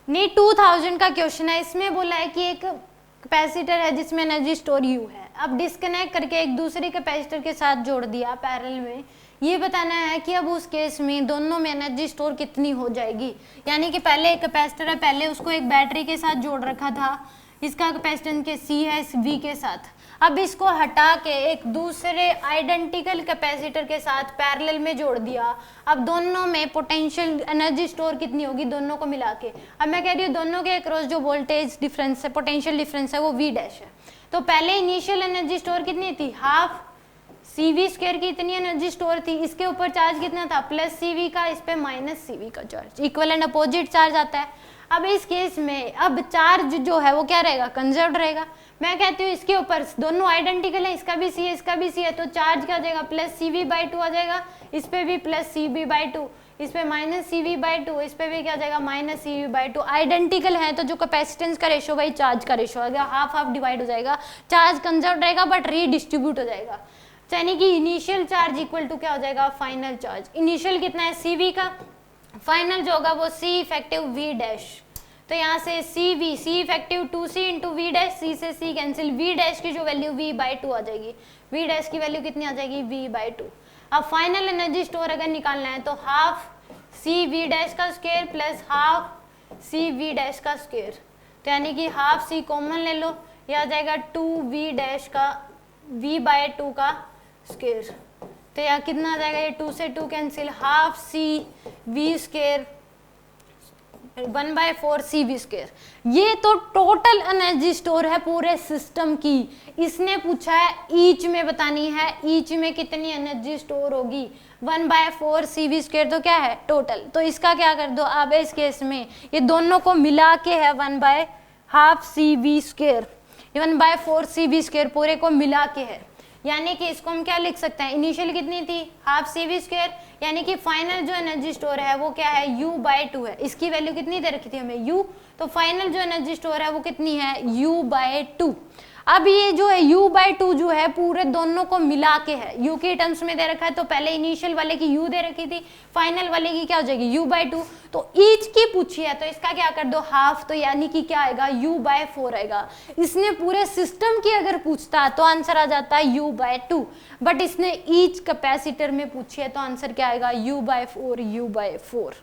नहीं 2000 का क्वेश्चन है, इसमें बोला है कि एक कैपेसिटर है जिसमें एनर्जी स्टोर यू है, अब डिस्कनेक्ट करके एक दूसरे कैपेसिटर के साथ जोड़ दिया पैरेलल में, ये बताना है कि अब उस केस में दोनों में एनर्जी स्टोर कितनी हो जाएगी। यानी कि पहले एक कैपेसिटर है, पहले उसको एक बैटरी के साथ जोड़ रखा था, इसका कैपेसिटेंस के सी है इस वी के साथ, अब इसको हटा के एक दूसरे आइडेंटिकल कैपेसिटर के साथ पैरेलल में जोड़ दिया, अब दोनों में पोटेंशियल एनर्जी स्टोर कितनी होगी दोनों को मिला के। अब मैं कह रही हूँ दोनों के अक्रॉस जो वोल्टेज डिफरेंस है, पोटेंशियल डिफरेंस है, वो वी डैश है। तो पहले इनिशियल एनर्जी स्टोर कितनी थी, हाफ सी वी स्क्वायर की इतनी एनर्जी स्टोर थी, इसके ऊपर चार्ज कितना था प्लस सी वी का, इस पे माइनस सी वी का charge, equal and opposite charge आता है। अब इस केस में अब चार्ज जो है वो क्या रहेगा, कंजर्व रहेगा। मैं कहती हूँ इसके ऊपर दोनों आइडेंटिकल है, इसका भी सी है इसका भी सी है, तो चार्ज क्या हो जाएगा plus C V by two आ जाएगा, इस पे भी plus C V by two, इस पे minus C V by two, इस पे भी क्या हो जाएगा minus C V by two. Identical है तो जो कैपेसिटेंस का रेशो वही चार्ज का रेशो आ गया, हाफ हाफ डिवाइड हो जाएगा, चार्ज कंजर्व रहेगा बट रीडिस्ट्रीब्यूट हो जाएगा। यानी कि इनिशियल चार्ज इक्वल टू क्या हो जाएगा फाइनल चार्ज, इनिशियल कितना है सी वी का, फाइनल जो होगा वो सी इफेक्टिव वी डैश। तो यहाँ से C V, C effective 2c into V dash, C से सी कैंसिल, वी डैश की जो वैल्यू v बाई टू आ जाएगी, वी डैश की वैल्यू कितनी आ जाएगी v बाई टू। अब फाइनल एनर्जी स्टोर अगर निकालना है तो हाफ सी वी डैश का स्क्वायर प्लस हाफ सी वी डैश का स्क्वायर, तो यानी कि हाफ सी कॉमन ले लो, यह आ जाएगा 2v डैश का v बाई टू का स्क्वायर, तो यहाँ कितना आ जाएगा, ये 2 से 2 cancel, half C we square 1/4 C we square. ये तो टोटल एनर्जी स्टोर है पूरे सिस्टम की, इसने पूछा है ईच में बतानी है, ईच में कितनी एनर्जी स्टोर होगी, 1/4 सी वी स्क्वायर तो क्या है टोटल, तो इसका क्या कर दो अब इस केस में ये दोनों को मिला के है 1/2 C we square, 1/4 C we square पूरे को मिला के है, यानी कि इसको हम क्या लिख सकते हैं, इनिशियल कितनी थी हाफ सी वी स्क्वायर, यानी कि फाइनल जो एनर्जी स्टोर है वो क्या है u बाई टू है, इसकी वैल्यू कितनी दे रखी थी हमें u, तो फाइनल जो एनर्जी स्टोर है वो कितनी है u बाई टू। अब ये जो है u बाई टू जो है पूरे दोनों को मिला के है, u के टर्म्स में दे रखा है, तो पहले इनिशियल वाले की u दे रखी थी, फाइनल वाले की क्या हो जाएगी u बाई टू, तो ईच की पूछी है तो इसका क्या कर दो हाफ, तो यानी कि क्या आएगा u बाई फोर आएगा। इसने पूरे सिस्टम की अगर पूछता तो आंसर आ जाता है u बाई टू, बट इसने ईच कैपेसिटर में पूछी है तो आंसर क्या आएगा u by four, u by four.